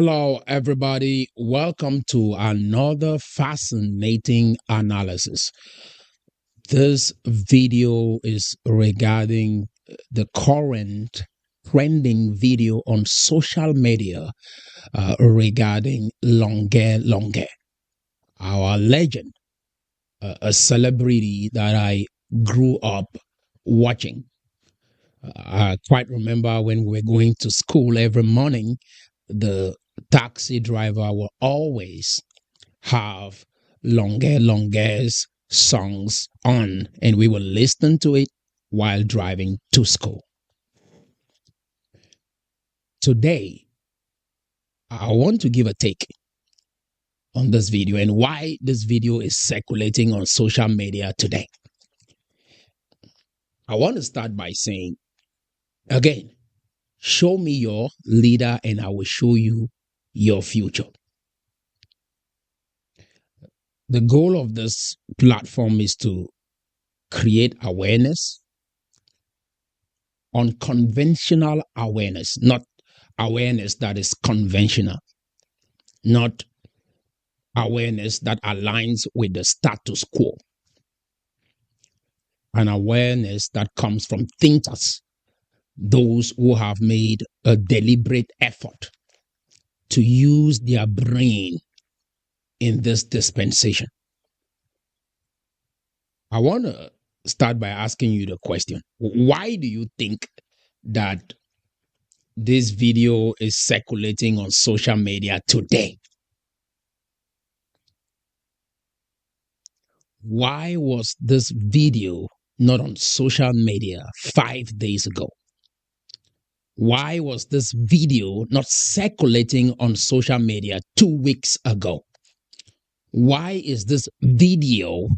Hello, everybody. Welcome to another fascinating analysis. This video is regarding the current trending video on social media regarding Longue Longue, our legend, a celebrity that I grew up watching. I quite remember when we were going to school every morning, the taxi driver will always have Longue Longue's songs on, and we will listen to it while driving to school. Today, I want to give a take on this video and why this video is circulating on social media today. I want to start by saying, again, show me your leader and I will show you your future. The goal of this platform is to create awareness, unconventional awareness, not awareness that is conventional, not awareness that aligns with the status quo, an awareness that comes from thinkers, those who have made a deliberate effort to use their brain in this dispensation. I want to start by asking you the question, why do you think that this video is circulating on social media today? Why was this video not on social media 5 days ago? Why was this video not circulating on social media 2 weeks ago? Why is this video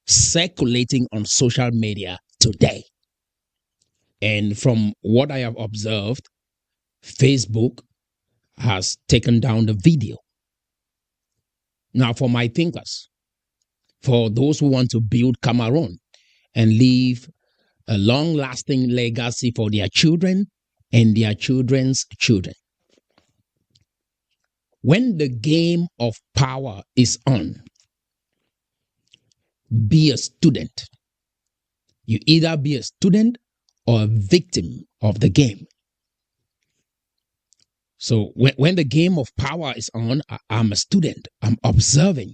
circulating on social media today? And from what I have observed, Facebook has taken down the video. Now, for my thinkers, for those who want to build Cameroun and leave a long-lasting legacy for their children and their children's children, when the game of power is on, be a student. You either be a student or a victim of the game. So when the game of power is on, I'm a student. I'm observing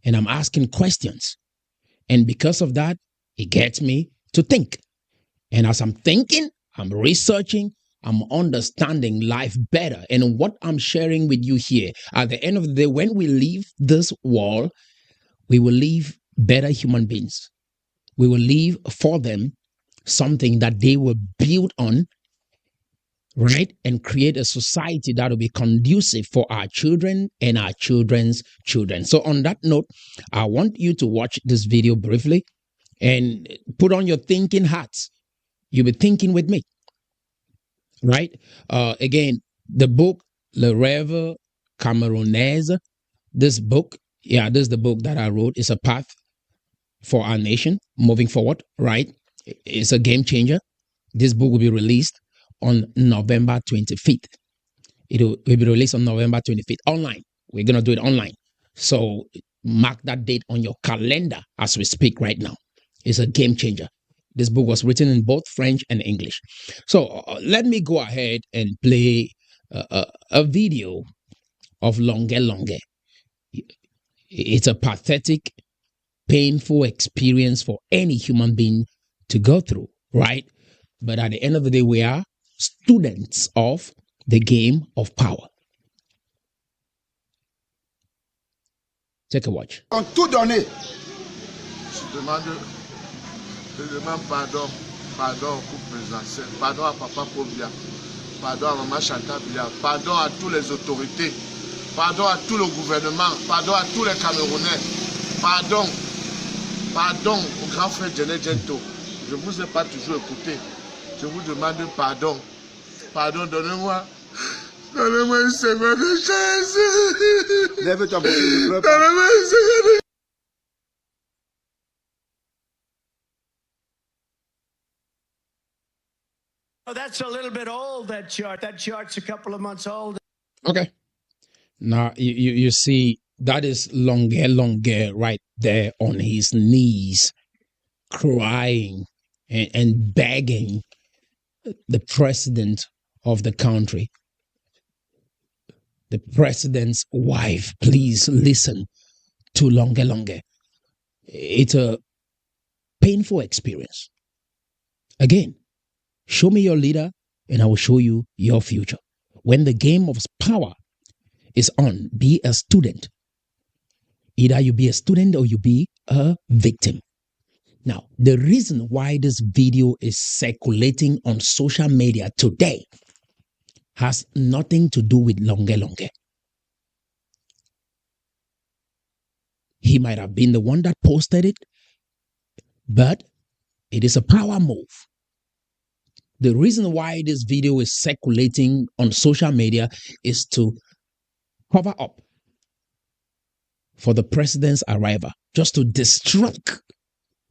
and I'm asking questions. And because of that, it gets me to think. And as I'm thinking, I'm researching, I'm understanding life better. And what I'm sharing with you here, at the end of the day, when we leave this world, we will leave better human beings. We will leave for them something that they will build on, right? And create a society that will be conducive for our children and our children's children. So on that note, I want you to watch this video briefly and put on your thinking hats. You'll be thinking with me, right? Again, the book, Le Rêve Camerounaise, this book, this is the book that I wrote. It's a path for our nation moving forward, right? It's a game changer. This book will be released on November 25th. It will be released on November 25th online. We're going to do it online. So mark that date on your calendar as we speak right now. It's a game changer. This book was written in both French and English. So let me go ahead and play a video of Longue Longue. It's a pathetic, painful experience for any human being to go through, right? But at the end of the day, we are students of the game of power. Take a watch. Tout donné. Je demande pardon au couple présidentiel, pardon à Papa Kobia, pardon à Maman Chantal Bia, pardon à toutes les autorités, pardon à tout le gouvernement, pardon à tous les Camerounais, pardon au grand frère Djené Djento. Je ne vous ai pas toujours écouté. Je vous demande pardon. Pardon, donnez-moi une seconde de chance. Lève-toi, mon fils, ne pleure pas. Donnez-moi une seconde de... Oh, that's a little bit old, that chart. That chart's a couple of months old. Okay. Now, you see, that is Longue Longue right there on his knees, crying and begging the president of the country, the president's wife, please listen to Longue Longue. It's a painful experience. Again, show me your leader and I will show you your future. When the game of power is on, be a student. Either you be a student or you be a victim. Now, the reason why this video is circulating on social media today has nothing to do with Longue Longue. He might have been the one that posted it, but it is a power move. The reason why this video is circulating on social media is to cover up for the president's arrival, just to distract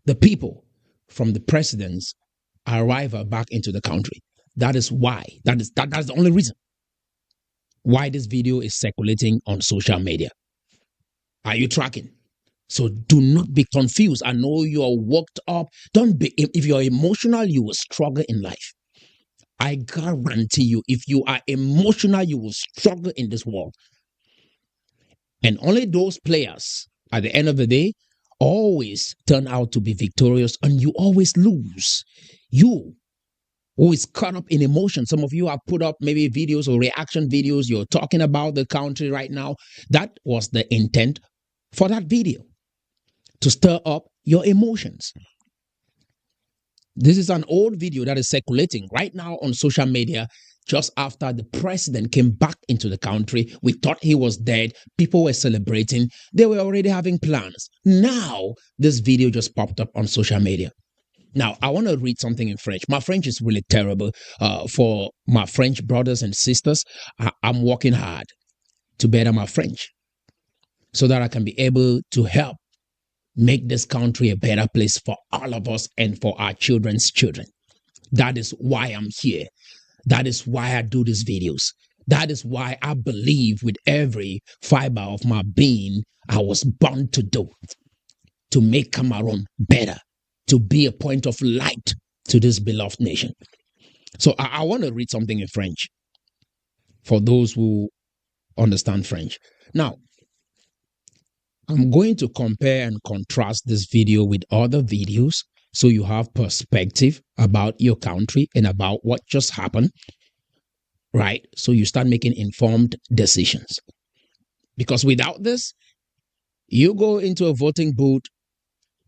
the people from the president's arrival back into the country. That is why. That's the only reason why this video is circulating on social media. Are you tracking? So do not be confused. I know you are worked up. Don't be. If you're emotional, you will struggle in life. I guarantee you, if you are emotional, you will struggle in this world. And only those players, at the end of the day, always turn out to be victorious, and you always lose. You always caught up in emotion. Some of you have put up maybe videos or reaction videos. You're talking about the country right now. That was the intent for that video, to stir up your emotions. This is an old video that is circulating right now on social media just after the president came back into the country. We thought he was dead. People were celebrating. They were already having plans. Now, this video just popped up on social media. Now, I want to read something in French. My French is really terrible. For my French brothers and sisters, I'm working hard to better my French so that I can be able to help make this country a better place for all of us and for our children's children. That is why I'm here. That is why I do these videos. That is why I believe with every fiber of my being, I was born to do, to make Cameroon better, to be a point of light to this beloved nation. So I want to read something in French for those who understand French. Now, I'm going to compare and contrast this video with other videos so you have perspective about your country and about what just happened, right? So you start making informed decisions. Because without this, you go into a voting booth,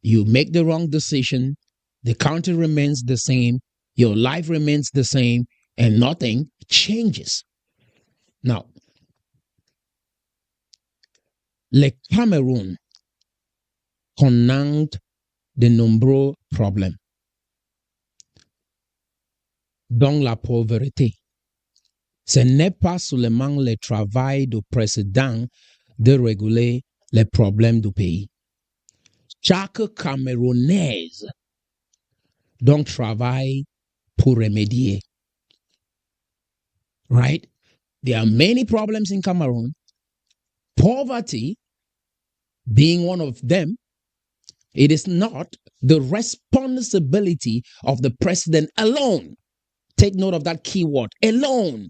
you make the wrong decision, the country remains the same, your life remains the same, and nothing changes. Now, le Cameroun connaît de nombreux problèmes, dont la pauvreté. Ce n'est pas seulement le travail du président de réguler les problèmes du pays. Chaque Camerounaise donc travaille pour remédier. Right? There are many problems in Cameroon. Poverty being one of them. It is not the responsibility of the president alone. Take note of that key word, alone,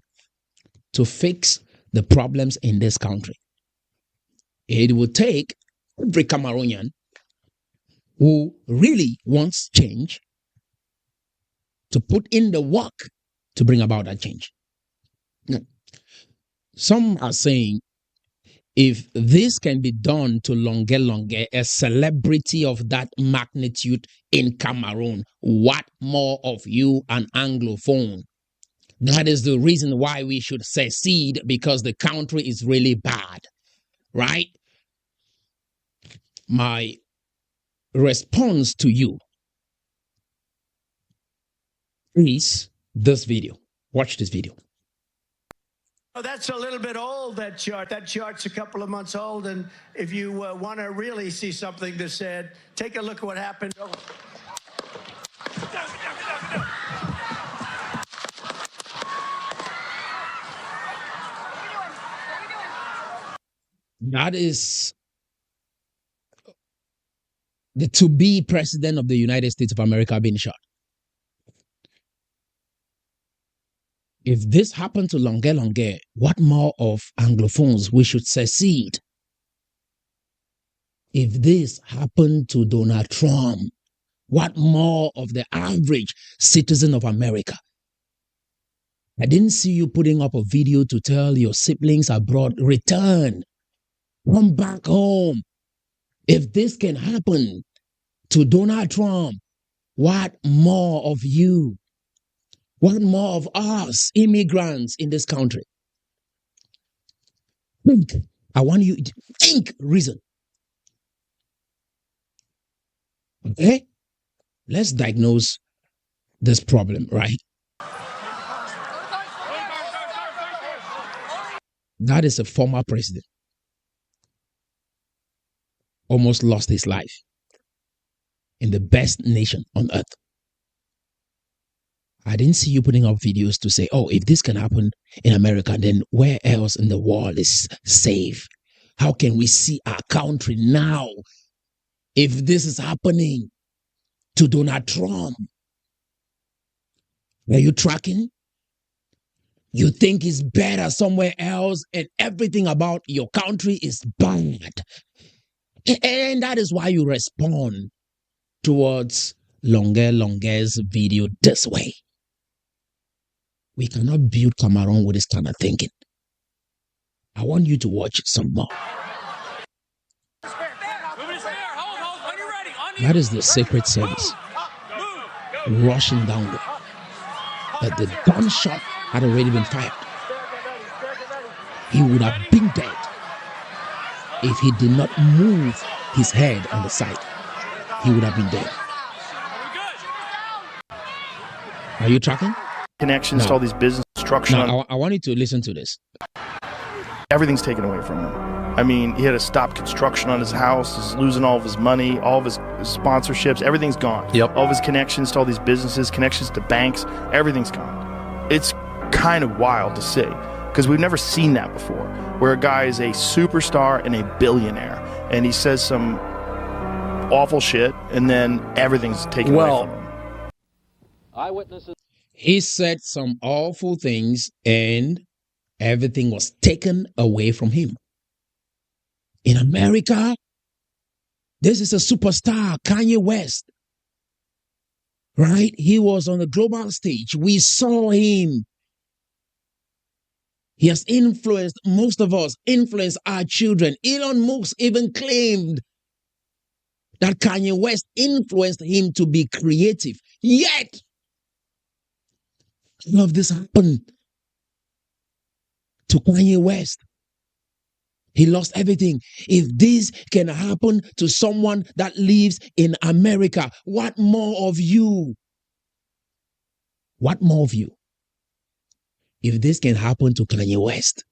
to fix the problems in this country. It will take every Cameroonian who really wants change to put in the work to bring about that change. Now, some are saying, if this can be done to Longue Longue, a celebrity of that magnitude in Cameroon, what more of you, an Anglophone? That is the reason why we should secede, because the country is really bad, right? My response to you is this video. Watch this video. Oh, that's a little bit old, that chart. That chart's a couple of months old, and if you want to really see something that's said, take a look at what happened. Oh. That is the to-be president of the United States of America being shot. If this happened to Longue Longue, what more of Anglophones we should secede? If this happened to Donald Trump, what more of the average citizen of America? I didn't see you putting up a video to tell your siblings abroad, return, come back home. If this can happen to Donald Trump, what more of you? What more of us, immigrants in this country? Think. I want you to think reason. Okay? Let's diagnose this problem, right? That is a former president. Almost lost his life in the best nation on earth. I didn't see you putting up videos to say, oh, if this can happen in America, then where else in the world is safe? How can we see our country now if this is happening to Donald Trump? Are you tracking? You think it's better somewhere else and everything about your country is bad. And that is why you respond towards Longue Longue's video this way. We cannot build Cameroun with this kind of thinking. I want you to watch some more. That is the Secret Service rushing down there. That the gunshot had already been fired. He would have been dead if he did not move his head on the side. He would have been dead. Are you tracking? Connections to all these business construction. I want you to listen to this. Everything's taken away from him. I mean, he had to stop construction on his house. He's losing all of his money, all of his sponsorships. Everything's gone. Yep. All of his connections to all these businesses, connections to banks, everything's gone. It's kind of wild to see because we've never seen that before, where a guy is a superstar and a billionaire, and he says some awful shit, and then everything's taken away from him. Eyewitnesses. He said some awful things and everything was taken away from him. In America, this is a superstar, Kanye West. Right? He was on the global stage. We saw him. He has influenced most of us, influenced our children. Elon Musk even claimed that Kanye West influenced him to be creative. Yet, all of this happened to Kanye West. He lost everything. If this can happen to someone that lives in America, what more of you? What more of you? If this can happen to Kanye West,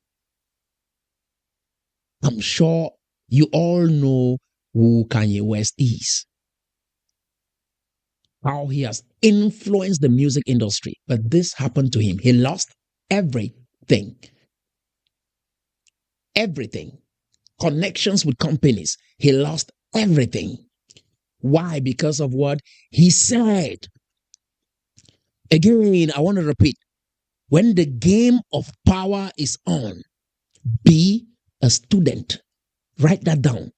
I'm sure you all know who Kanye West is. How he has influenced the music industry. But this happened to him. He lost everything. Everything. Connections with companies. He lost everything. Why? Because of what he said. Again, I want to repeat. When the game of power is on, be a student. Write that down.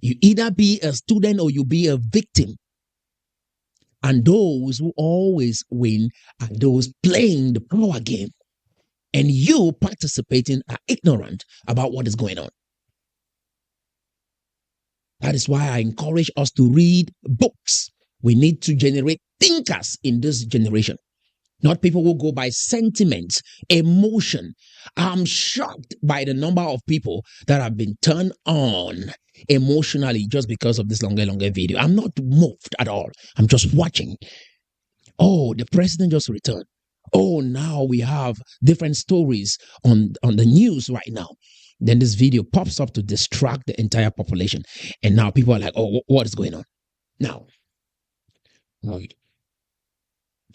You either be a student or you be a victim. And those who always win are those playing the power game. And you participating are ignorant about what is going on. That is why I encourage us to read books. We need to generate thinkers in this generation. Not people who go by sentiment, emotion. I'm shocked by the number of people that have been turned on emotionally just because of this Longue Longue video. I'm not moved at all. I'm just watching. Oh, the president just returned. Oh, now we have different stories on the news right now. Then this video pops up to distract the entire population. And now people are like, oh, what is going on? Now,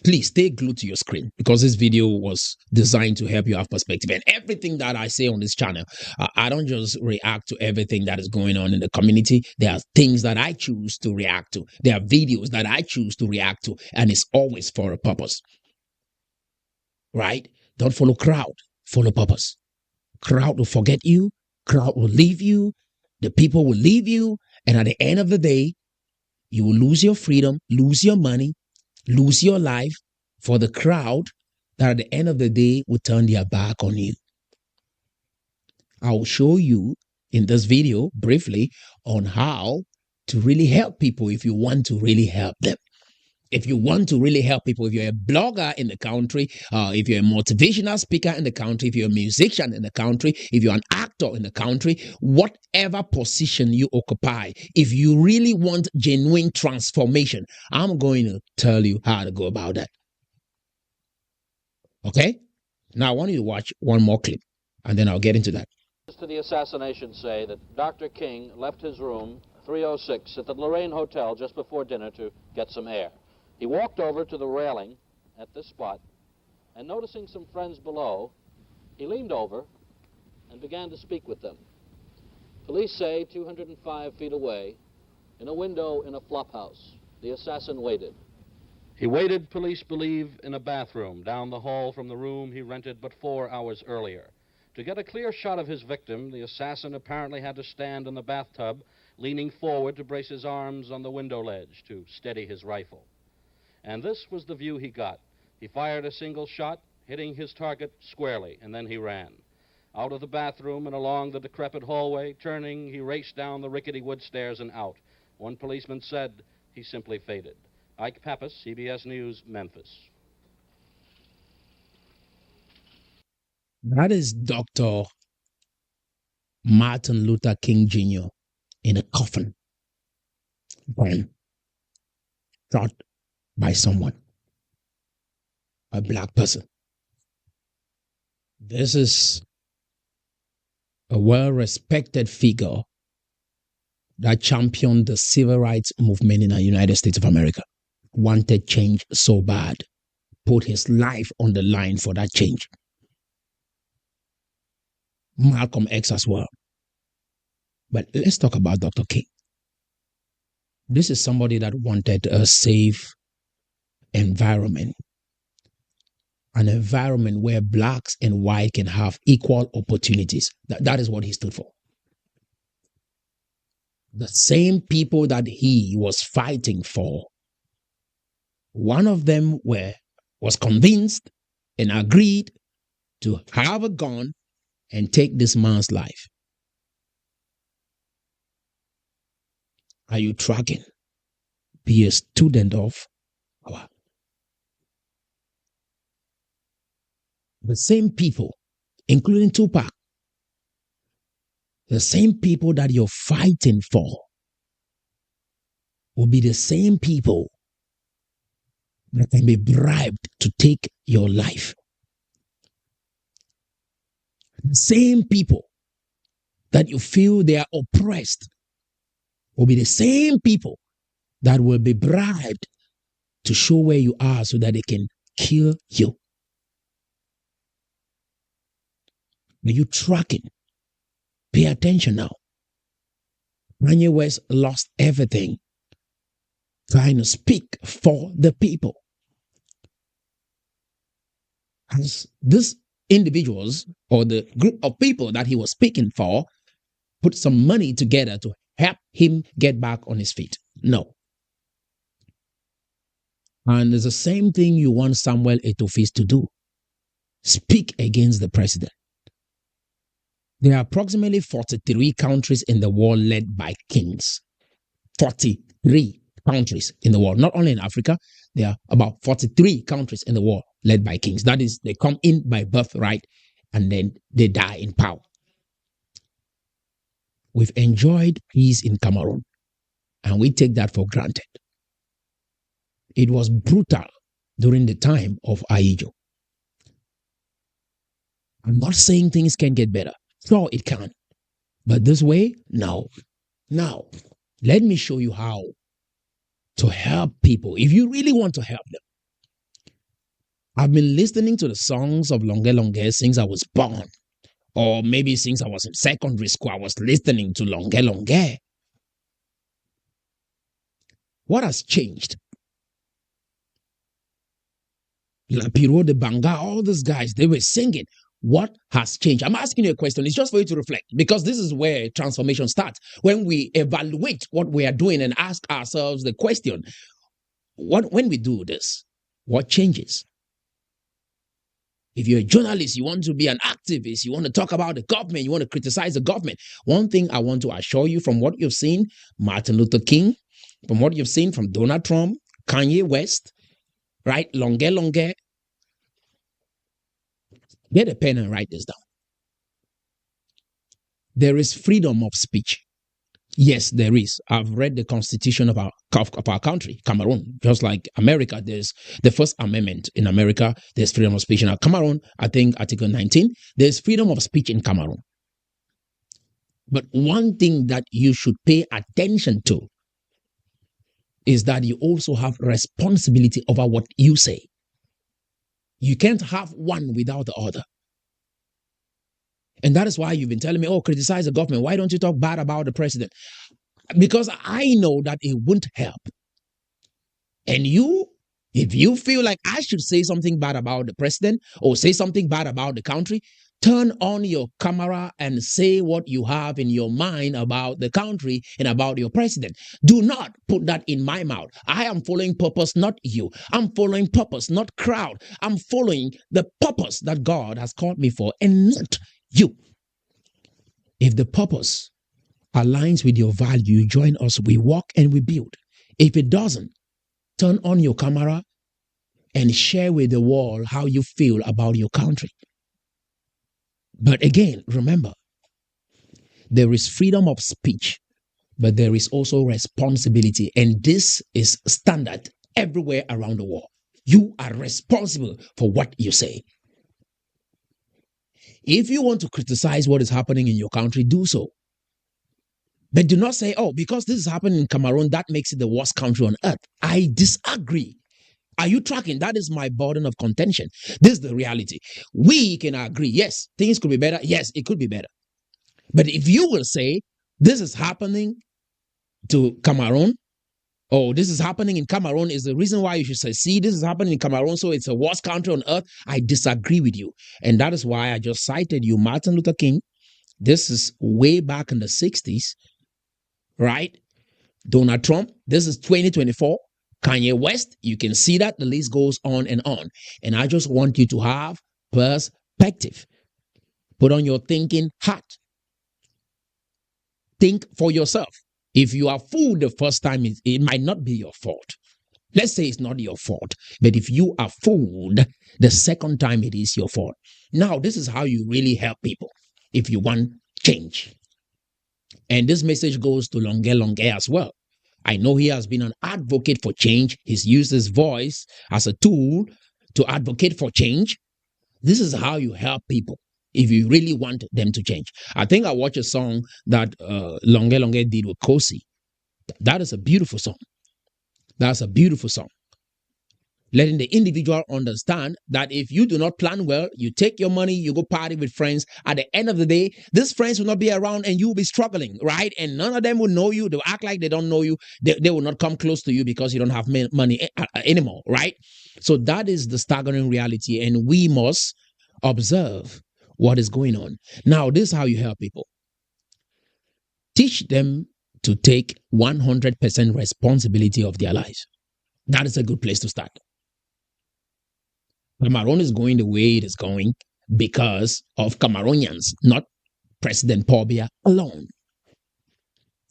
Please stay glued to your screen because this video was designed to help you have perspective. And everything that I say on this channel, I don't just react to everything that is going on in the community. There are things that I choose to react to. There are videos that I choose to react to, and it's always for a purpose. Right? Don't follow crowd. Follow purpose. Crowd will forget you. Crowd will leave you. The people will leave you. And at the end of the day, you will lose your freedom, lose your money, lose your life for the crowd that at the end of the day will turn their back on you. I will show you in this video briefly on how to really help people if you want to really help them. If you want to really help people, if you're a blogger in the country, if you're a motivational speaker in the country, if you're a musician in the country, if you're an actor in the country, whatever position you occupy, if you really want genuine transformation, I'm going to tell you how to go about that. Okay? Now I want you to watch one more clip, and then I'll get into that. To the assassination say that Dr. King left his room 306 at the Lorraine Hotel just before dinner to get some air. He walked over to the railing at this spot, and noticing some friends below, he leaned over and began to speak with them. Police say 205 feet away, in a window in a flophouse, the assassin waited. He waited, police believe, in a bathroom down the hall from the room he rented but 4 hours earlier. To get a clear shot of his victim, the assassin apparently had to stand in the bathtub, leaning forward to brace his arms on the window ledge to steady his rifle. And this was the view he got. He fired a single shot, hitting his target squarely, and then he ran. Out of the bathroom and along the decrepit hallway, turning, he raced down the rickety wood stairs and out. One policeman said he simply faded. Ike Pappas, CBS News, Memphis. That is Dr. Martin Luther King Jr. in a coffin, shot by someone, a black person. This is a well-respected figure that championed the civil rights movement in the United States of America, wanted change so bad, put his life on the line for that change. Malcolm X as well. But let's talk about Dr. King. This is somebody that wanted a safe environment, an environment where blacks and white can have equal opportunities. That is what he stood for. The same people that he was fighting for, one of them was convinced and agreed to have a gun and take this man's life. Are you tracking? Be a student of power. The same people, including Tupac, the same people that you're fighting for will be the same people that can be bribed to take your life. The same people that you feel they are oppressed will be the same people that will be bribed to show where you are so that they can kill you. Are you tracking? Pay attention now. Kanye West lost everything trying to speak for the people. Has these individuals or the group of people that he was speaking for put some money together to help him get back on his feet? No. And it's the same thing you want Samuel Eto'o to do. Speak against the president. There are approximately 43 countries in the world led by kings. 43 countries in the world. Not only in Africa, there are about 43 countries in the world led by kings. That is, they come in by birthright and then they die in power. We've enjoyed peace in Cameroun and we take that for granted. It was brutal during the time of Aïdjo. I'm not saying things can get better. Sure, it can. But this way, no. Now, let me show you how to help people. If you really want to help them, I've been listening to the songs of Longue Longue since I was born. Or maybe since I was in secondary school, I was listening to Longue Longue. What has changed? La Piro de Banga, all these guys, they were singing. What has changed? I'm asking you a question. It's just for you to reflect, because this is where transformation starts. When we evaluate what we are doing and ask ourselves the question, when we do this, what changes? If you're a journalist, you want to be an activist, you want to talk about the government, you want to criticize the government. One thing I want to assure you from what you've seen, Martin Luther King, from what you've seen from Donald Trump, Kanye West, right? Longue Longue. Get a pen and write this down. There is freedom of speech. Yes, there is. I've read the constitution of our country, Cameroon. Just like America, there's the First Amendment in America. There's freedom of speech in Cameroon. I think Article 19. There's freedom of speech in Cameroon. But one thing that you should pay attention to is that you also have responsibility over what you say. You can't have one without the other. And that is why you've been telling me, oh, criticize the government. Why don't you talk bad about the president? Because I know that it won't help. And if you feel like I should say something bad about the president or say something bad about the country, turn on your camera and say what you have in your mind about the country and about your president. Do not put that in my mouth. I am following purpose, not you. I'm following purpose, not crowd. I'm following the purpose that God has called me for and not you. If the purpose aligns with your value, you join us, we walk and we build. If it doesn't, turn on your camera and share with the world how you feel about your country. But again, remember, there is freedom of speech, but there is also responsibility. And this is standard everywhere around the world. You are responsible for what you say. If you want to criticize what is happening in your country, do so. But do not say, oh, because this is happening in Cameroon, that makes it the worst country on earth. I disagree. Are you tracking? That is my burden of contention. This is the reality. We can agree. Yes, things could be better. Yes, it could be better. But if you will say, this is happening to Cameroon, oh, this is happening in Cameroon is the reason why you should say, see, this is happening in Cameroon, so it's the worst country on earth, I disagree with you. And that is why I just cited you, Martin Luther King. This is way back in the 60s, right? Donald Trump, this is 2024. Kanye West, you can see that the list goes on. And I just want you to have perspective. Put on your thinking hat. Think for yourself. If you are fooled the first time, it might not be your fault. Let's say it's not your fault. But if you are fooled the second time, it is your fault. Now, this is how you really help people if you want change. And this message goes to Longue Longue as well. I know he has been an advocate for change. He's used his voice as a tool to advocate for change. This is how you help people if you really want them to change. I think I watched a song that Longue Longue did with Kosi. That is a beautiful song. That's a beautiful song. Letting the individual understand that if you do not plan well, you take your money, you go party with friends. At the end of the day, these friends will not be around and you will be struggling, right? And none of them will know you. They'll act like they don't know you. They will not come close to you because you don't have money anymore, right? So that is the staggering reality. And we must observe what is going on. Now, this is how you help people. Teach them to take 100% responsibility of their lives. That is a good place to start. Cameroon is going the way it is going because of Cameroonians, not President Paul Biya alone.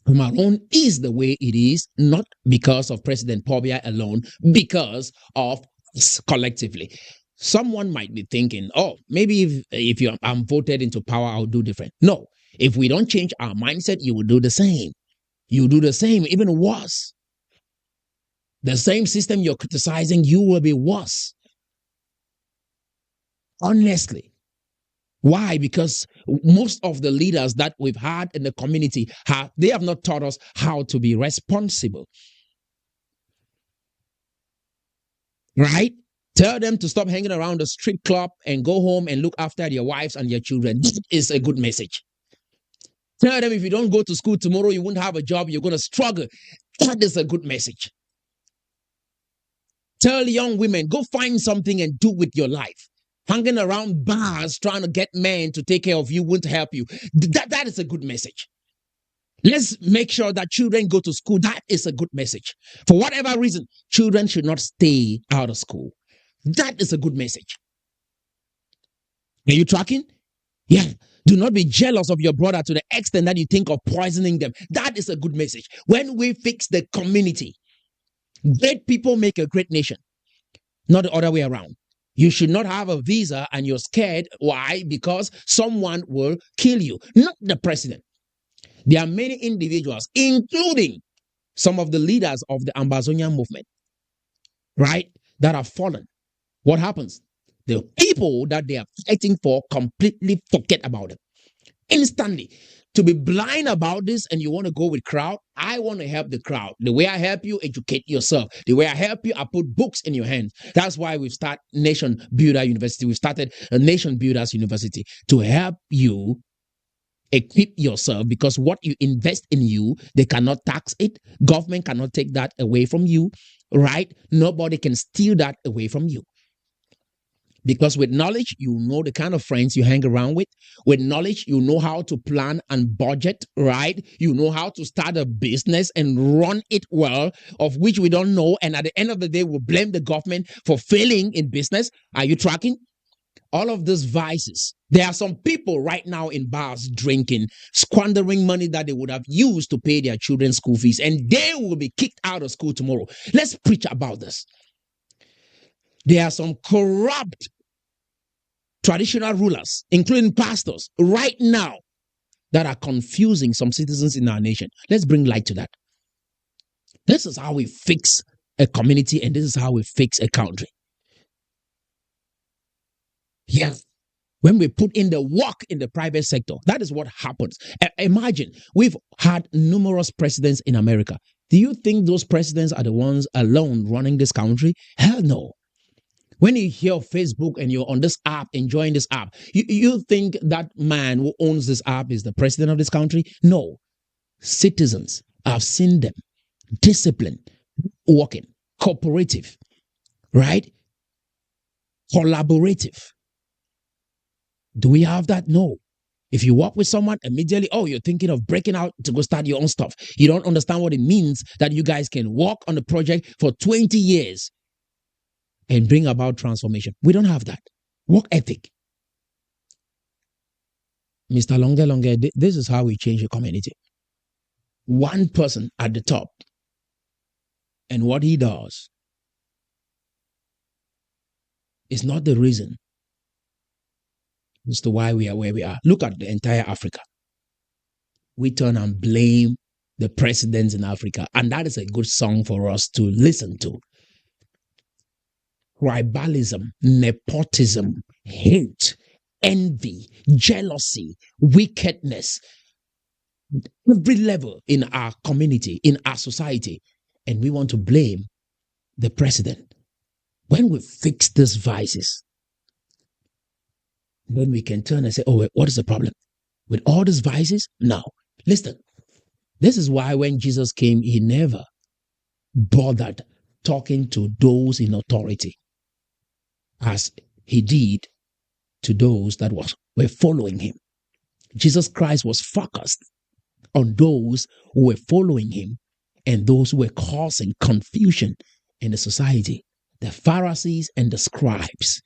Cameroon is the way it is, not because of President Paul Biya alone, because of us collectively. Someone might be thinking, oh, maybe if I'm voted into power, I'll do different. No, if we don't change our mindset, you will do the same. You do the same, even worse. The same system you're criticizing, you will be worse. Honestly. Why? Because most of the leaders that we've had in the community, they have not taught us how to be responsible. Right? Tell them to stop hanging around the strip club and go home and look after their wives and their children. That is a good message. Tell them if you don't go to school tomorrow, you won't have a job, you're going to struggle. That is a good message. Tell young women, go find something and do with your life. Hanging around bars trying to get men to take care of you won't help you. That is a good message. Let's make sure that children go to school. That is a good message. For whatever reason, children should not stay out of school. That is a good message. Are you tracking? Yeah. Do not be jealous of your brother to the extent that you think of poisoning them. That is a good message. When we fix the community, great people make a great nation, not the other way around. You should not have a visa and you're scared. Why? Because someone will kill you, not the president. There are many individuals, including some of the leaders of the Ambazonian movement, right, that have fallen. What happens? The people that they are fighting for completely forget about them. Instantly. To be blind about this and you want to go with crowd, I want to help the crowd. The way I help you, educate yourself. The way I help you, I put books in your hands. That's why we've started Nation Builder University. We've started a Nation Builders University to help you equip yourself, because what you invest in you, they cannot tax it. Government cannot take that away from you, right? Nobody can steal that away from you. Because with knowledge, you know the kind of friends you hang around with. With knowledge, you know how to plan and budget, right? You know how to start a business and run it well, of which we don't know. And at the end of the day, we'll blame the government for failing in business. Are you tracking? All of these vices. There are some people right now in bars drinking, squandering money that they would have used to pay their children's school fees, and they will be kicked out of school tomorrow. Let's preach about this. There are some corrupt traditional rulers, including pastors, right now that are confusing some citizens in our nation. Let's bring light to that. This is how we fix a community, and this is how we fix a country. Yeah. When we put in the work in the private sector, that is what happens. Imagine, we've had numerous presidents in America. Do you think those presidents are the ones alone running this country? Hell no. When you hear Facebook and you're on this app, enjoying this app, you think that man who owns this app is the president of this country? No. Citizens, I've seen them. Disciplined, working, cooperative, right? Collaborative. Do we have that? No. If you work with someone, immediately, oh, you're thinking of breaking out to go start your own stuff. You don't understand what it means that you guys can work on the project for 20 years and bring about transformation. We don't have that. Work ethic. Mr. Longue Longue, this is how we change a community. One person at the top, and what he does is not the reason as to why we are where we are. Look at the entire Africa. We turn and blame the presidents in Africa, and that is a good song for us to listen to. Tribalism, nepotism, hate, envy, jealousy, wickedness, every level in our community, in our society, and we want to blame the president. When we fix these vices, then we can turn and say, oh, wait, what is the problem? With all these vices? No. Listen, this is why when Jesus came, he never bothered talking to those in authority as he did to those that were following him. Jesus Christ was focused on those who were following him and those who were causing confusion in the society, the Pharisees and the scribes.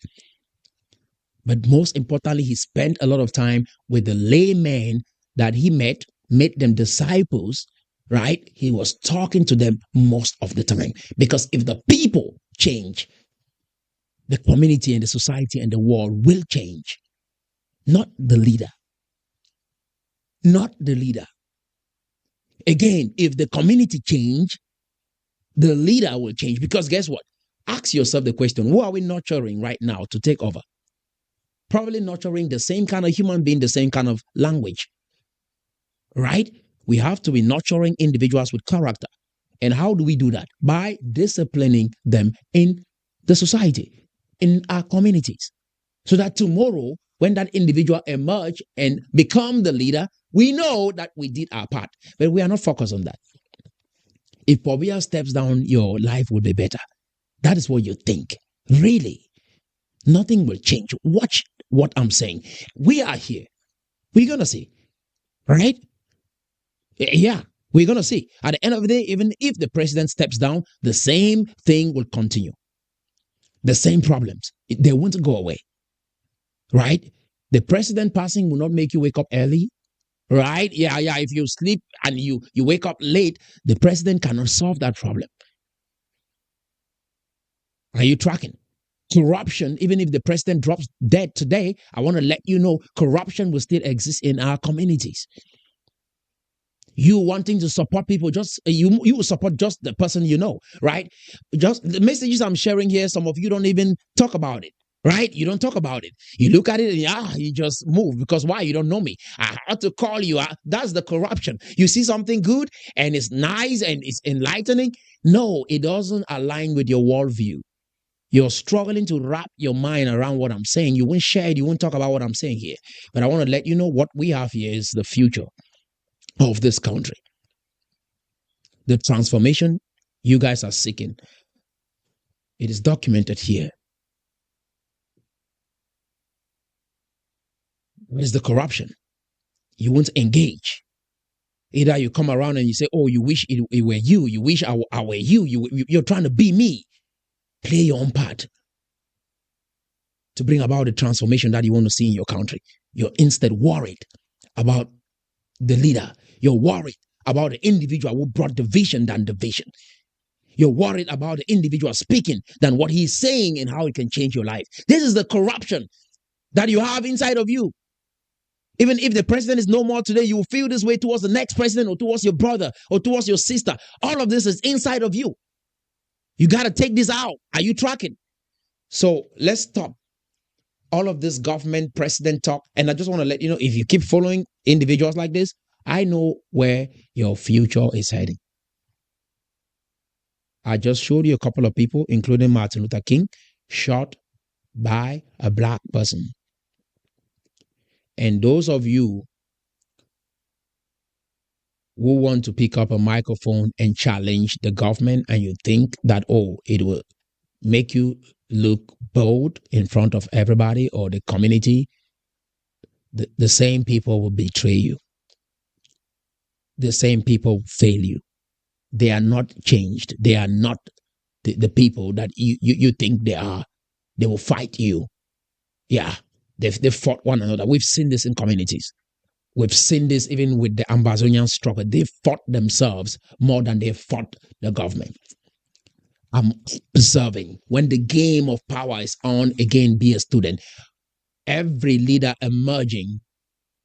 But most importantly, he spent a lot of time with the laymen that he met, made them disciples, right? He was talking to them most of the time. Because if the people change, the community and the society and the world will change. Not the leader. Not the leader. Again, if the community change, the leader will change. Because guess what? Ask yourself the question, who are we nurturing right now to take over? Probably nurturing the same kind of human being, the same kind of language. Right? We have to be nurturing individuals with character. And how do we do that? By disciplining them in the society. in our communities. So that tomorrow, when that individual emerge and become the leader, we know that we did our part. But we are not focused on that. If Pobia steps down, your life will be better. That is what you think. Really. Nothing will change. Watch what I'm saying. We are here. We're going to see. Right? Yeah, we're going to see. At the end of the day, even if the president steps down, the same thing will continue. The same problems. They won't go away. Right? The president passing will not make you wake up early. Right? Yeah. If you sleep and you wake up late, the president cannot solve that problem. Are you tracking? Corruption, even if the president drops dead today, I want to let you know corruption will still exist in our communities. You wanting to support people, just you will support just the person you know, right? Just the messages I'm sharing here, some of you don't even talk about it. Right? You don't talk about it. You look at it and you just move. Because why? You don't know me. I had to call you. That's the corruption. You see something good and it's nice and it's enlightening. No, it doesn't align with your worldview. You're struggling to wrap your mind around what I'm saying. You won't share it. You won't talk about what I'm saying here. But I want to let you know what we have here is the future of this country. The transformation you guys are seeking. It is documented here. Where's the corruption? You won't engage. Either you come around and you say, oh, you wish it were you. You wish I were you. You're trying to be me. Play your own part to bring about the transformation that you want to see in your country. You're instead worried about the leader. You're worried about the individual who brought the vision than the vision. You're worried about the individual speaking than what he's saying and how it can change your life. This is the corruption that you have inside of you. Even if the president is no more today, you will feel this way towards the next president or towards your brother or towards your sister. All of this is inside of you. You got to take this out. Are you tracking? So let's stop all of this government president talk. And I just want to let you know, if you keep following individuals like this, I know where your future is heading. I just showed you a couple of people, including Martin Luther King, shot by a black person. And those of you who want to pick up a microphone and challenge the government and you think that, oh, it will make you look bold in front of everybody or the community, the same people will betray you. The same people fail you. They are not changed. They are not the people that you think they are. They will fight you. Yeah. They fought one another. We've seen this in communities. We've seen this even with the Ambazonian struggle. They fought themselves more than they fought the government. I'm observing when the game of power is on, again, be a student. Every leader emerging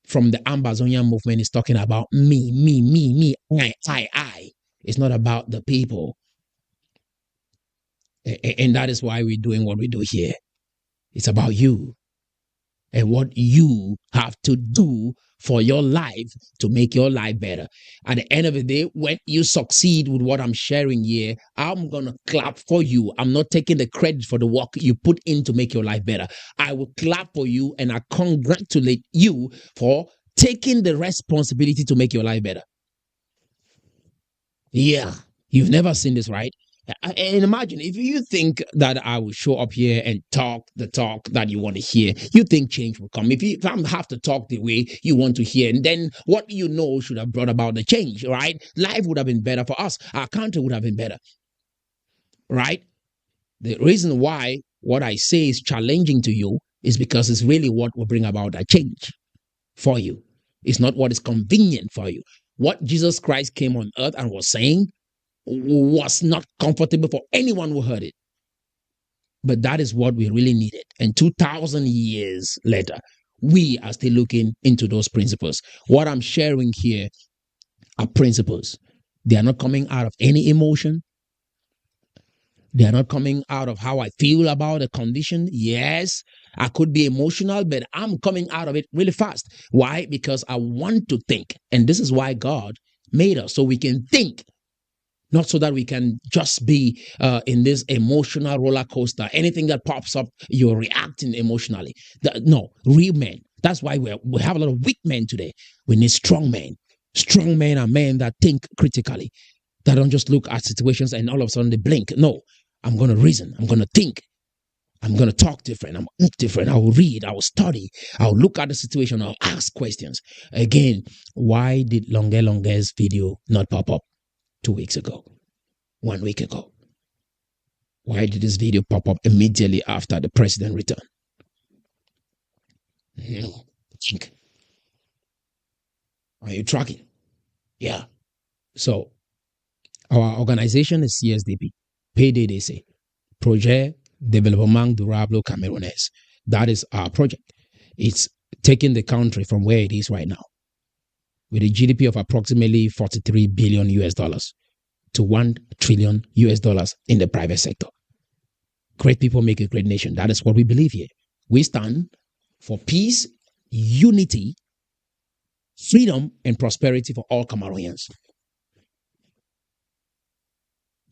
from the Ambazonian movement is talking about me, I. It's not about the people. And that is why we're doing what we do here. It's about you. And what you have to do for your life to make your life better. At the end of the day, when you succeed with what I'm sharing here, I'm going to clap for you. I'm not taking the credit for the work you put in to make your life better. I will clap for you and I congratulate you for taking the responsibility to make your life better. Yeah, you've never seen this, right? And imagine if you think that I will show up here and talk the talk that you want to hear, you think change will come. If I have to talk the way you want to hear, and then what you know should have brought about the change, right? Life would have been better for us. Our country would have been better, right? The reason why what I say is challenging to you is because it's really what will bring about that change for you. It's not what is convenient for you. What Jesus Christ came on earth and was saying was not comfortable for anyone who heard it. But that is what we really needed. And 2,000 years later, we are still looking into those principles. What I'm sharing here are principles. They are not coming out of any emotion. They are not coming out of how I feel about a condition. Yes, I could be emotional, but I'm coming out of it really fast. Why? Because I want to think. And this is why God made us, so we can think. Not so that we can just be in this emotional roller coaster. Anything that pops up, you're reacting emotionally. No, real men. That's why we have a lot of weak men today. We need strong men. Strong men are men that think critically, that don't just look at situations and all of a sudden they blink. No, I'm going to reason. I'm going to think. I'm going to talk different. I'm going to act different. I will read. I will study. I'll look at the situation. I'll ask questions. Again, why did Longue Longue's video not pop up 2 weeks ago, 1 week ago? Why did this video pop up immediately after the president returned? No. Think. Are you tracking? Yeah. So, our organization is CSDP. PDDC. Projet Développement Durable Camerounais. That is our project. It's taking the country from where it is right now, with a GDP of approximately 43 billion US dollars to 1 trillion US dollars in the private sector. Great people make a great nation. That is what we believe here. We stand for peace, unity, freedom, and prosperity for all Cameroonians.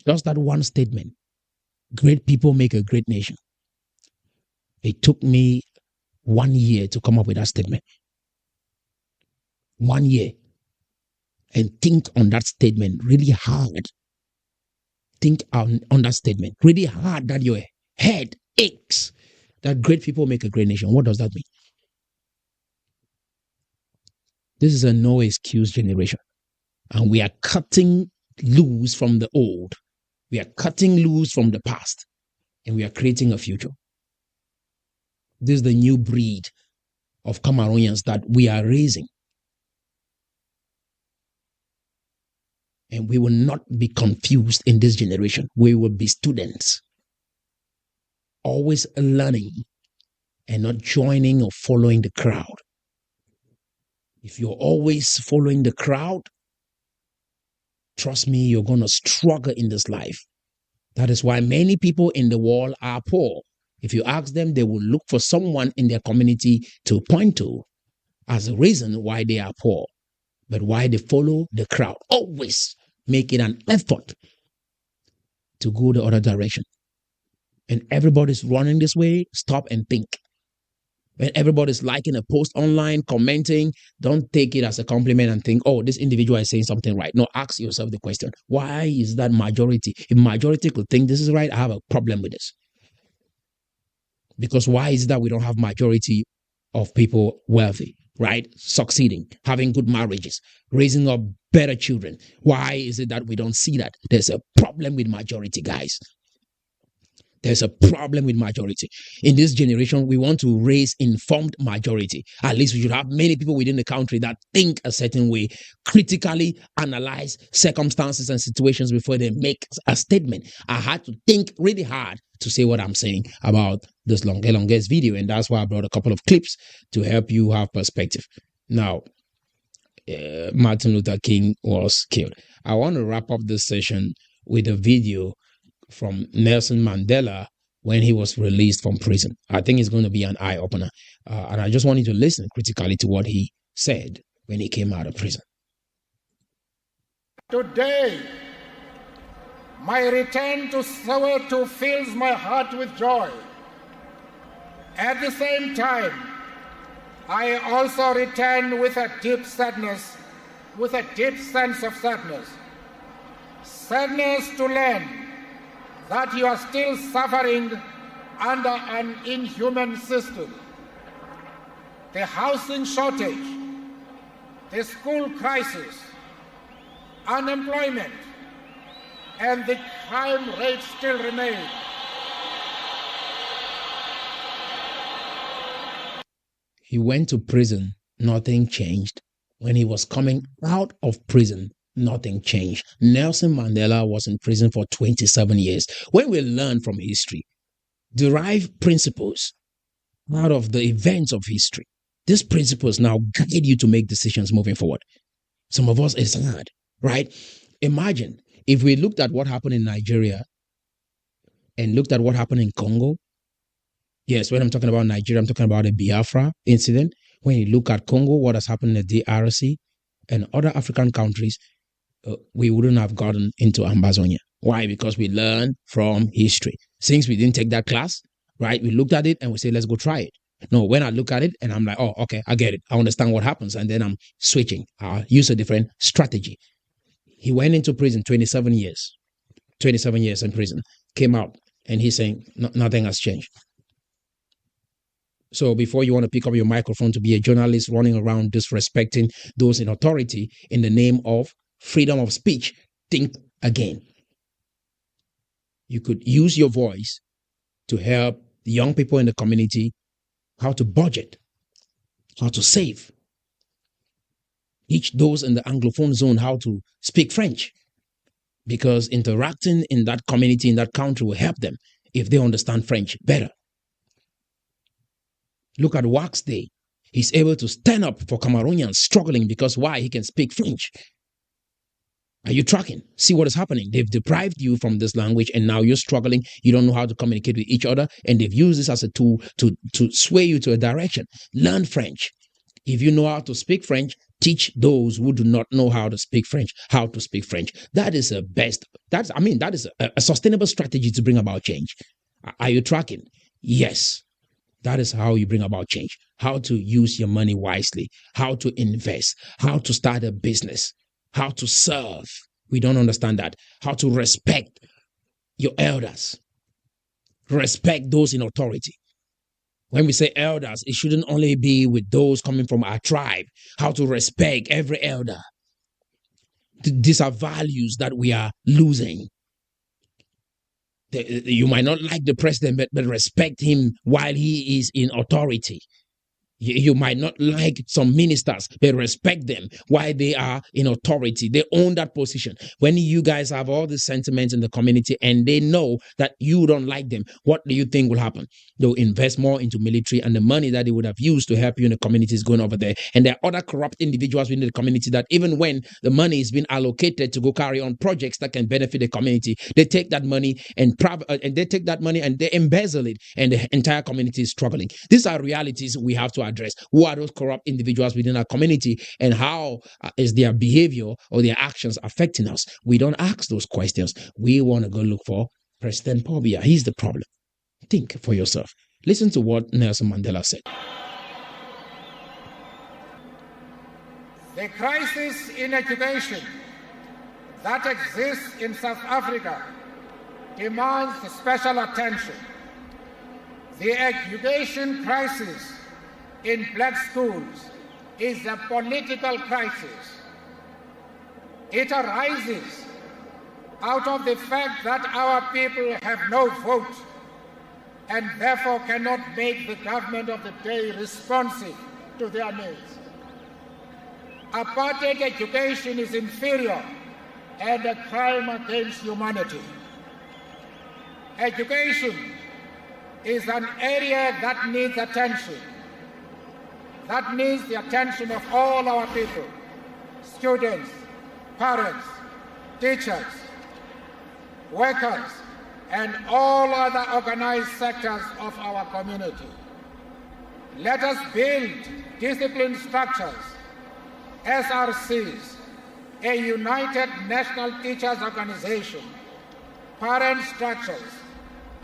Just that one statement. Great people make a great nation. It took me 1 year to come up with that statement. 1 year. And think on that statement really hard. Think on that statement really hard, that your head aches. That great people make a great nation. What does that mean? This is a no excuse generation. And we are cutting loose from the old. We are cutting loose from the past. And we are creating a future. This is the new breed of Cameroonians that we are raising. And we will not be confused in this generation. We will be students. Always learning and not joining or following the crowd. If you're always following the crowd, trust me, you're going to struggle in this life. That is why many people in the world are poor. If you ask them, they will look for someone in their community to point to as a reason why they are poor. But why they follow the crowd. Always make it an effort to go the other direction. And everybody's running this way, stop and think. When everybody's liking a post online, commenting, don't take it as a compliment and think, oh, this individual is saying something right. No, ask yourself the question, why is that majority? If majority could think this is right, I have a problem with this. Because why is it that we don't have majority of people wealthy, right? Succeeding, having good marriages, raising up better children? Why is it that we don't see that? There's a problem with majority, guys. There's a problem with majority. In this generation, we want to raise informed majority. At least we should have many people within the country that think a certain way, critically analyze circumstances and situations before they make a statement. I had to think really hard to say what I'm saying about this Longue Longue's video, and that's why I brought a couple of clips to help you have perspective. Now, Martin Luther King was killed. I want to wrap up this session with a video from Nelson Mandela when he was released from prison. I think it's going to be an eye-opener. And I just want you to listen critically to what he said when he came out of prison. Today, my return to Soweto fills my heart with joy. At the same time, I also return with a deep sadness, with a deep sense of sadness. Sadness to learn that you are still suffering under an inhuman system. The housing shortage, the school crisis, unemployment, and the crime rate still remain. He went to prison, nothing changed. When he was coming out of prison, nothing changed. Nelson Mandela was in prison for 27 years. When we learn from history, derive principles out of the events of history, these principles now guide you to make decisions moving forward. Some of us, it's hard, right? Imagine if we looked at what happened in Nigeria and looked at what happened in Congo. Yes, when I'm talking about Nigeria, I'm talking about the Biafra incident. When you look at Congo, what has happened in the DRC and other African countries, we wouldn't have gotten into Ambazonia. Why? Because we learned from history. Since we didn't take that class, right? We looked at it and we say, let's go try it. No, when I look at it and I'm like, oh, okay, I get it. I understand what happens. And then I'm switching. I use a different strategy. He went into prison 27 years in prison, came out, and he's saying nothing has changed. So before you want to pick up your microphone to be a journalist running around disrespecting those in authority in the name of freedom of speech, think again. You could use your voice to help the young people in the community how to budget, how to save. Teach those in the Anglophone zone how to speak French, because interacting in that community, in that country will help them if they understand French better. Look at Wax Day. He's able to stand up for Cameroonians struggling because why? He can speak French. Are you tracking? See what is happening. They've deprived you from this language and now you're struggling. You don't know how to communicate with each other, and they've used this as a tool to sway you to a direction. Learn French. If you know how to speak French, teach those who do not know how to speak French how to speak French. That is a sustainable strategy to bring about change. Are you tracking? Yes. That is how you bring about change. How to use your money wisely, how to invest, how to start a business, how to serve. We don't understand that. How to respect your elders. Respect those in authority. When we say elders, it shouldn't only be with those coming from our tribe. How to respect every elder. These are values that we are losing. You might not like the president, but respect him while he is in authority. You might not like some ministers, but respect them while they are in authority. They own that position. When you guys have all the sentiments in the community and they know that you don't like them, what do you think will happen? They'll invest more into military, and the money that they would have used to help you in the community is going over there. And there are other corrupt individuals within the community that even when the money is being allocated to go carry on projects that can benefit the community, they take that money and they embezzle it, and the entire community is struggling. These are realities we have to address. Who are those corrupt individuals within our community, and how is their behavior or their actions affecting us? We don't ask those questions. We want to go look for President Paul Biya. He's the problem. Think for yourself. Listen to what Nelson Mandela said. The crisis in education that exists in South Africa demands special attention. The education crisis in black schools is a political crisis. It arises out of the fact that our people have no vote and therefore cannot make the government of the day responsive to their needs. Apartheid education is inferior and a crime against humanity. Education is an area that needs attention. That needs the attention of all our people, students, parents, teachers, workers, and all other organized sectors of our community. Let us build discipline structures, SRCs, a United National Teachers Organization, parent structures,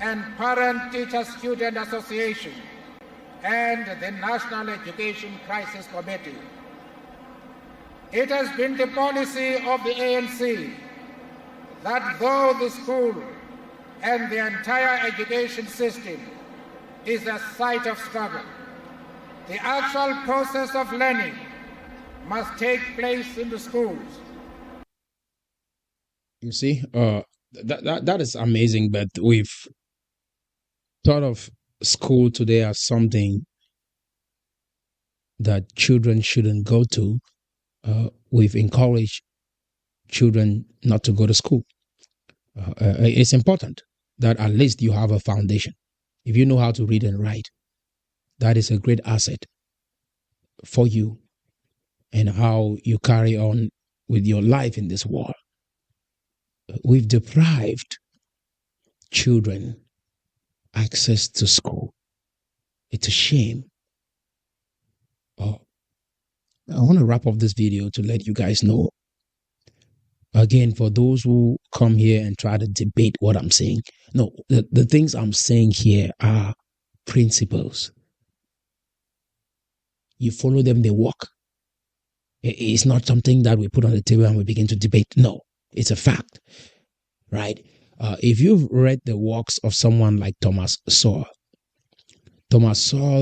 and Parent Teacher Student Association, and the National Education Crisis Committee. It has been the policy of the ANC that though the school and the entire education system is a site of struggle, the actual process of learning must take place in the schools. You see, that is amazing, but we've thought of school today as something that children shouldn't go to. We've encouraged children not to go to school. It's important that at least you have a foundation. If you know how to read and write, that is a great asset for you and how you carry on with your life in this world. We've deprived children access to school. It's a shame. I want to wrap up this video to let you guys know Again, for those who come here and try to debate what I'm saying, no, the things I'm saying here are principles. You follow them, they work. It's not something that we put on the table and we begin to debate. No, it's a fact, right? If you've read the works of someone like Thomas Sowell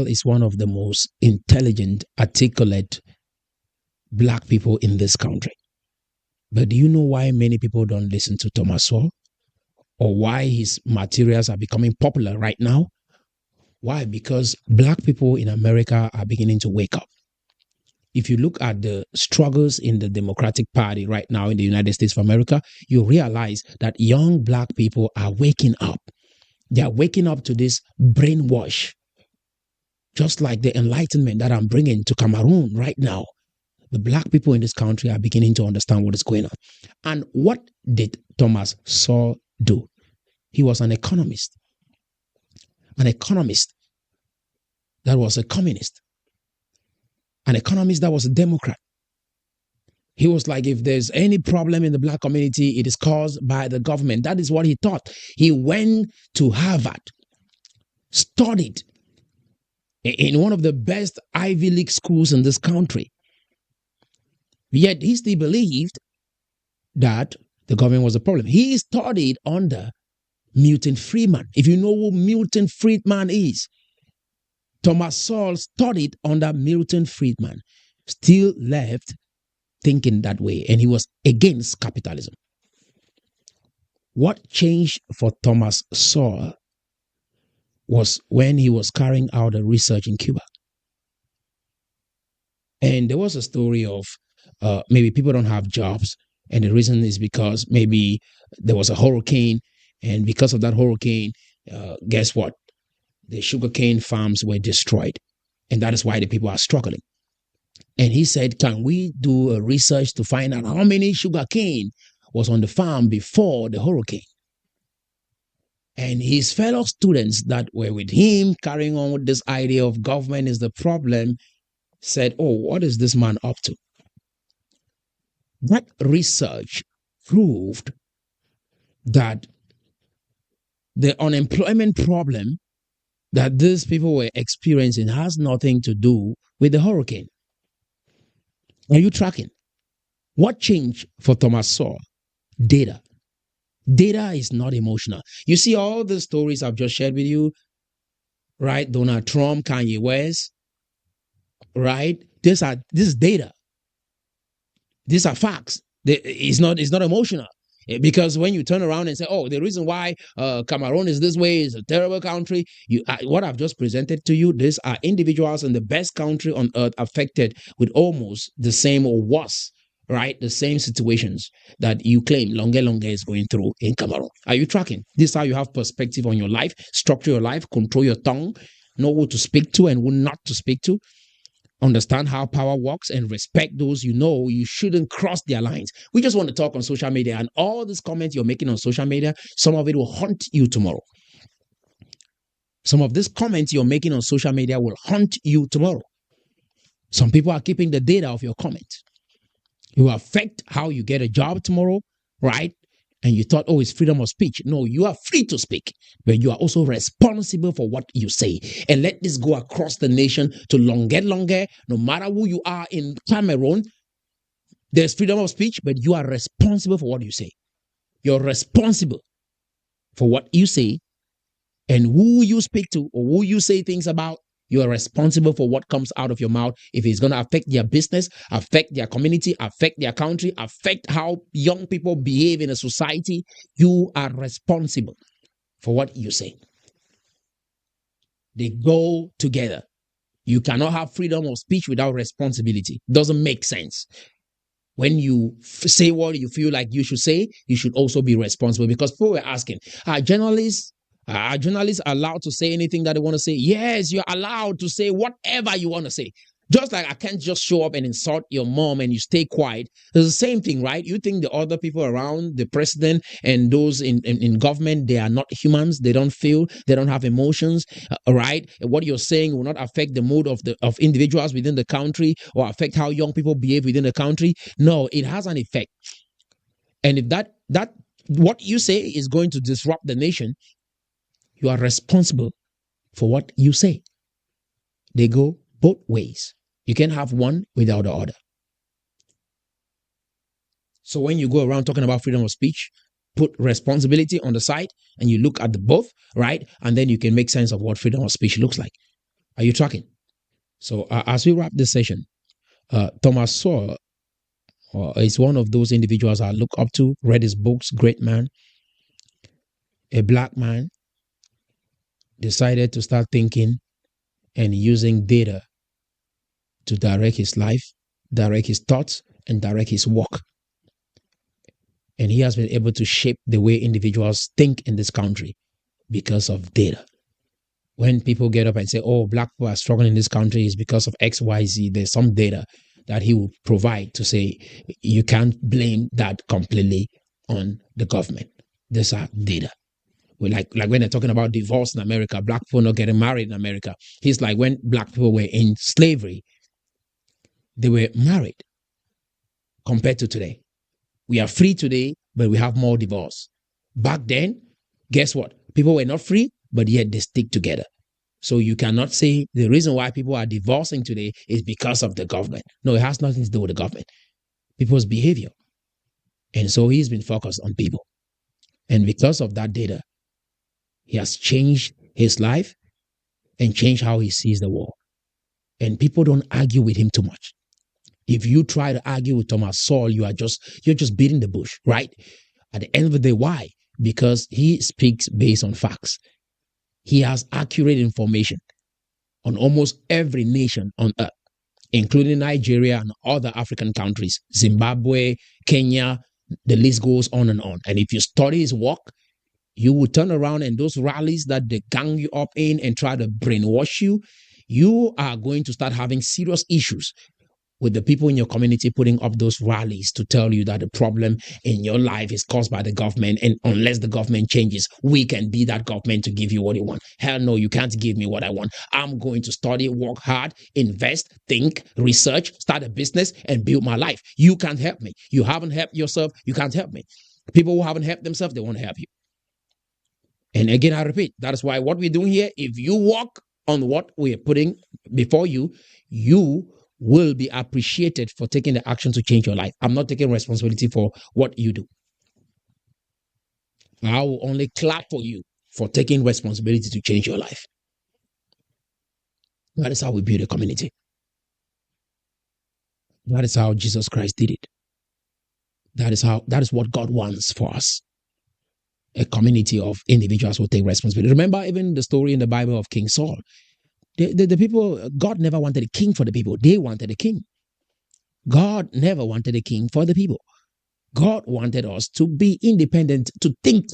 is one of the most intelligent, articulate black people in this country. But do you know why many people don't listen to Thomas Sowell? Or why his materials are becoming popular right now? Why? Because black people in America are beginning to wake up. If you look at the struggles in the Democratic Party right now in the United States of America, you realize that young black people are waking up. They are waking up to this brainwash, just like the enlightenment that I'm bringing to Cameroun right now. The black people in this country are beginning to understand what is going on. And what did Thomas Sowell do? He was an economist. An economist that was a communist. An economist that was a Democrat. He was like, if there's any problem in the black community, it is caused by the government. That is what he thought. He went to Harvard, studied in one of the best Ivy League schools in this country. Yet he still believed that the government was a problem. He studied under Milton Friedman. If you know who Milton Friedman is, Thomas Sowell studied under Milton Friedman, still left thinking that way, and he was against capitalism. What changed for Thomas Sowell was when he was carrying out a research in Cuba. And there was a story of maybe people don't have jobs, and the reason is because maybe there was a hurricane, and because of that hurricane, guess what? The sugarcane farms were destroyed, and that is why the people are struggling. And he said, can we do a research to find out how many sugarcane was on the farm before the hurricane? And his fellow students that were with him carrying on with this idea of government is the problem said, oh, what is this man up to? That research proved that the unemployment problem that these people were experiencing has nothing to do with the hurricane. Are you tracking? What changed for Thomas Sowell? Data. Data is not emotional. You see all the stories I've just shared with you, right? Donald Trump, Kanye West, right? This is data. These are facts. It's not emotional. Because when you turn around and say, oh, the reason why Cameroun is this way is a terrible country, what I've just presented to you, these are individuals in the best country on earth affected with almost the same or worse, right? The same situations that you claim Longue Longue is going through in Cameroun. Are you tracking? This is how you have perspective on your life, structure your life, control your tongue, know who to speak to and who not to speak to. Understand how power works and respect those you know you shouldn't cross their lines. We just want to talk on social media, and all these comments you're making on social media, some of it will haunt you tomorrow. Some of these comments you're making on social media will haunt you tomorrow. Some people are keeping the data of your comments. It will affect how you get a job tomorrow, right? And you thought, oh, it's freedom of speech. No, you are free to speak, but you are also responsible for what you say. And let this go across the nation to Longue Longue. No matter who you are in Cameroun, there's freedom of speech, but you are responsible for what you say. You're responsible for what you say and who you speak to or who you say things about. You are responsible for what comes out of your mouth. If it's going to affect their business, affect their community, affect their country, affect how young people behave in a society, you are responsible for what you say. They go together. You cannot have freedom of speech without responsibility. Doesn't make sense. When you say what you feel like you should say, you should also be responsible, because people were asking, are journalists allowed to say anything that they want to say? Yes, you're allowed to say whatever you want to say. Just like I can't just show up and insult your mom and you stay quiet. It's the same thing, right? You think the other people around, the president and those in government, they are not humans. They don't feel. They don't have emotions, right? What you're saying will not affect the mood of individuals within the country or affect how young people behave within the country. No, it has an effect. And if that what you say is going to disrupt the nation, you are responsible for what you say. They go both ways. You can't have one without the other. So when you go around talking about freedom of speech, put responsibility on the side and you look at the both, right? And then you can make sense of what freedom of speech looks like. Are you tracking? So as we wrap this session, Thomas Sowell is one of those individuals I look up to, read his books, great man, a black man, decided to start thinking and using data to direct his life, direct his thoughts, and direct his work. And he has been able to shape the way individuals think in this country because of data. When people get up and say, oh, black people are struggling in this country is because of X, Y, Z, there's some data that he will provide to say, you can't blame that completely on the government. These are data. Like when they're talking about divorce in America, black people not getting married in America. He's like when black people were in slavery, they were married compared to today. We are free today, but we have more divorce. Back then, guess what? People were not free, but yet they stick together. So you cannot say the reason why people are divorcing today is because of the government. No, it has nothing to do with the government. People's behavior. And so he's been focused on people. And because of that data, he has changed his life and changed how he sees the world. And people don't argue with him too much. If you try to argue with Thomas Sowell, you're just beating the bush, right? At the end of the day, why? Because he speaks based on facts. He has accurate information on almost every nation on earth, including Nigeria and other African countries, Zimbabwe, Kenya, the list goes on and on. And if you study his work, you will turn around and those rallies that they gang you up in and try to brainwash you, you are going to start having serious issues with the people in your community putting up those rallies to tell you that the problem in your life is caused by the government, and unless the government changes, we can be that government to give you what you want. Hell no, you can't give me what I want. I'm going to study, work hard, invest, think, research, start a business, and build my life. You can't help me. You haven't helped yourself, you can't help me. People who haven't helped themselves, they won't help you. And again, I repeat, that is why what we're doing here, if you walk on what we're putting before you, you will be appreciated for taking the action to change your life. I'm not taking responsibility for what you do. I will only clap for you for taking responsibility to change your life. That is how we build a community. That is how Jesus Christ did it. That is what God wants for us. A community of individuals who take responsibility. Remember even the story in the Bible of King Saul. The people, God never wanted a king for the people. They wanted a king. God never wanted a king for the people. God wanted us to be independent, to think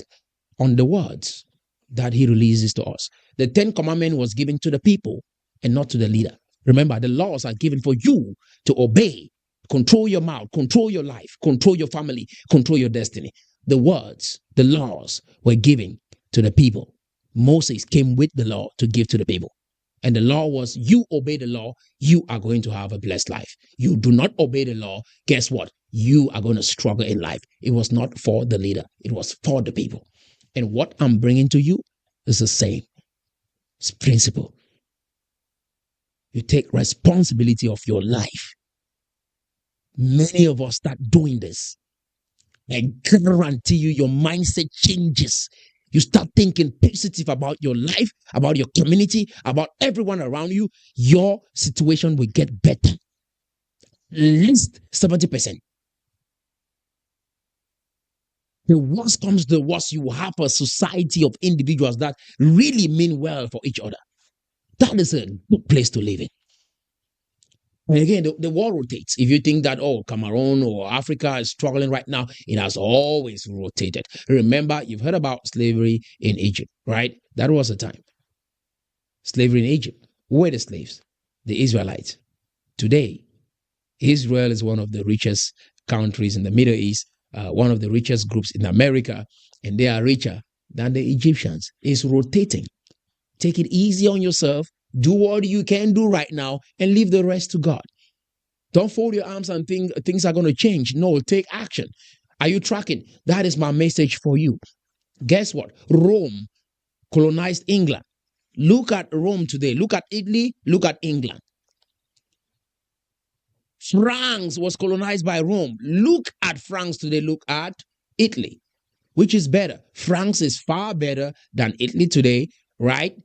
on the words that he releases to us. The 10 Commandments was given to the people and not to the leader. Remember, the laws are given for you to obey. Control your mouth, control your life, control your family, control your destiny. The words, the laws were given to the people. Moses came with the law to give to the people. And the law was, you obey the law, you are going to have a blessed life. You do not obey the law, guess what? You are going to struggle in life. It was not for the leader. It was for the people. And what I'm bringing to you is the same. It's principle. You take responsibility of your life. Many of us start doing this. I guarantee you, your mindset changes. You start thinking positive about your life, about your community, about everyone around you. Your situation will get better. At least 70%. The worst comes to the worst, you will have a society of individuals that really mean well for each other. That is a good place to live in. And again, the world rotates. If you think that, oh, Cameroun or Africa is struggling right now, it has always rotated. Remember, you've heard about slavery in Egypt, right? That was a time. Slavery in Egypt. Who were the slaves? The Israelites. Today, Israel is one of the richest countries in the Middle East, one of the richest groups in America, and they are richer than the Egyptians. It's rotating. Take it easy on yourself. Do what you can do right now and leave the rest to God. Don't fold your arms and think things are going to change. No, take action. Are you tracking? That is my message for you. Guess what? Rome colonized England. Look at Rome today. Look at Italy. Look at England. France was colonized by Rome. Look at France today. Look at Italy. Which is better? France is far better than Italy today, right?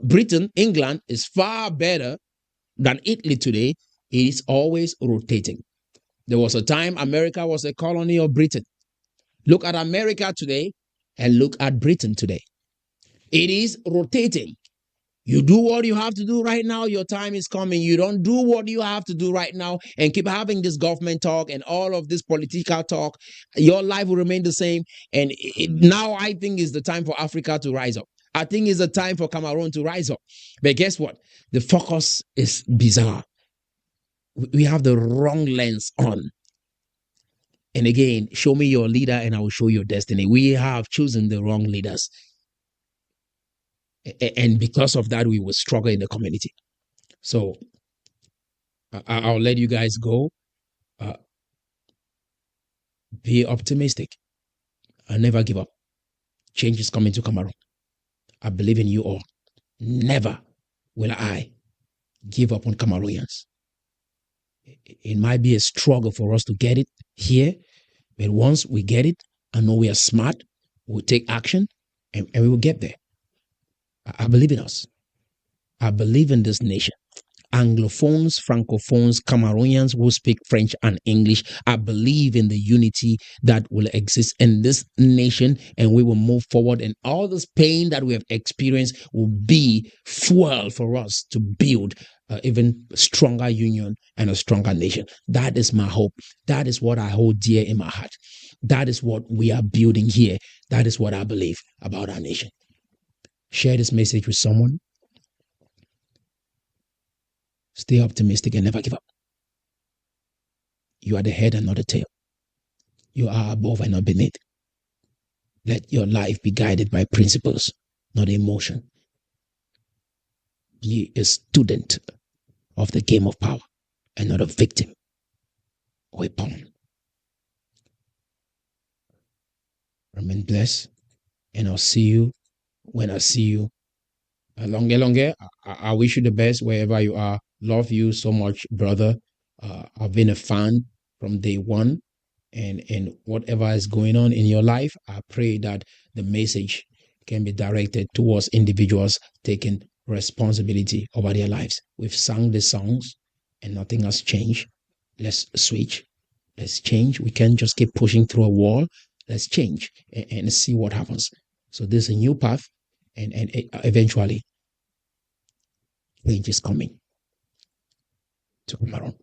Britain, England is far better than Italy today. It is always rotating. There was a time America was a colony of Britain. Look at America today and look at Britain today. It is rotating. You do what you have to do right now, your time is coming. You don't do what you have to do right now and keep having this government talk and all of this political talk, your life will remain the same. And now I think is the time for Africa to rise up. I think it's the time for Cameroun to rise up. But guess what? The focus is bizarre. We have the wrong lens on. And again, show me your leader and I will show your destiny. We have chosen the wrong leaders. And because of that, we will struggle in the community. So I'll let you guys go. Be optimistic and never give up. Change is coming to Cameroon. I believe in you all. Never will I give up on Cameroonians. It might be a struggle for us to get it here, but once we get it, I know we are smart, we'll take action, and we will get there. I believe in us. I believe in this nation. Anglophones, Francophones, Cameroonians who speak French and English. I believe in the unity that will exist in this nation, and we will move forward. And all this pain that we have experienced will be fuel for us to build even stronger union and a stronger nation. That is my hope. That is what I hold dear in my heart. That is what we are building here. That is what I believe about our nation. Share this message with someone. Stay optimistic and never give up. You are the head and not the tail. You are above and not beneath. Let your life be guided by principles, not emotion. Be a student of the game of power and not a victim or a pawn. Remain blessed, and I'll see you when I see you. Longue Longue, I wish you the best wherever you are. Love you so much, brother. I've been a fan from day one. And whatever is going on in your life, I pray that the message can be directed towards individuals taking responsibility over their lives. We've sung the songs and nothing has changed. Let's switch. Let's change. We can't just keep pushing through a wall. Let's change and see what happens. So there's a new path, and eventually change is coming to Cameroun.